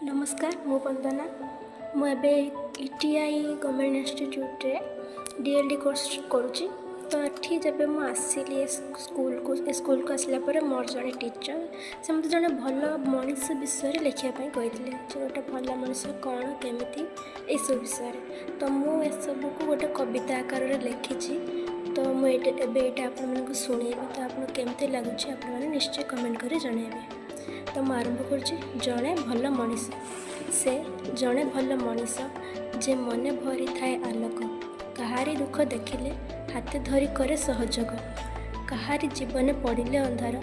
नमस्कार मु वंदना मुझे ईटीआई गवर्नमेंट इंस्टीट्यूट रे डीएलडी कोर्स करुँची। तो ये जब मुझे आसली स्कूल को आसला पर मोर जड़े टीचर से मत जड़े भल मनीष विषय लिखापी कही गोटे भल मनीष कौन केमी सब विषय तो मुझे को गोटे कविता आकार लिखी। तो मुझे आपको शुणेबी तो आपको केमती लगुच आपने निश्चय कमेंट कर जनइबे। तो मैं आरंभ कर जड़े भल मनीष से जड़े भल मनीष जे मने भरी थाए आलोक कहारी दुख देखिले हाथे धरी करे सहयोग कहारी जीवन पड़िले अंधार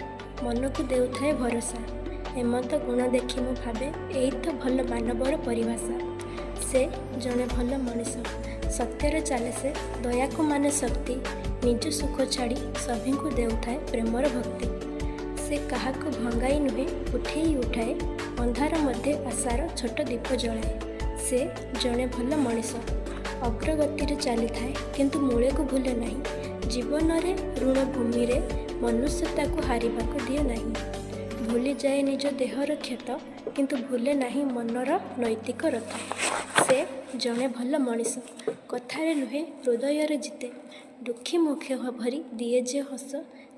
मन को देउथाए भरोसा एमत गुण देखी मु भावे यही तो भल मानवर परिभाषा। से जड़े भल मनीष सत्यर चले से दया को माने शक्ति निज सुख छाड़ी सभी को देउथाए प्रेमर भक्ति से कहा को भंगाई नुहे उठे उठाए अंधार मध्य आशार छोट दीप जलाए। से जड़े भल मनीष अग्रगति चली थाए किंतु मूले को भूले नहीं जीवन रे ऋण भूमि रे मनुष्यता को हारिबा को दिए नहीं भूली जाए निज देहर क्षत किंतु भूले नहीं मनर नैतिक रथ। से जड़े भल मनीष कथारे नुहे हृदय रे जिते दुखी मुख भरी दिए जे हस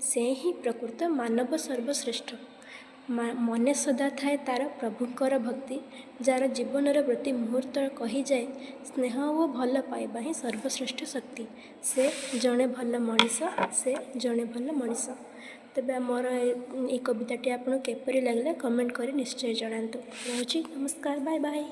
से ही प्रकृत मानव सर्वश्रेष्ठ मने सदा थाए तार प्रभुकर भक्ति जार जीवन प्रति मुहूर्त कही जाए स्नेह और भल पाइबा ही सर्वश्रेष्ठ शक्ति। से जड़े भल मनीष से जड़े भल मनीष। तेज मोर ये कविताटी आपको केपरी लगे कमेंट कर निश्चय जनातु। रहुची नमस्कार बाय बाय।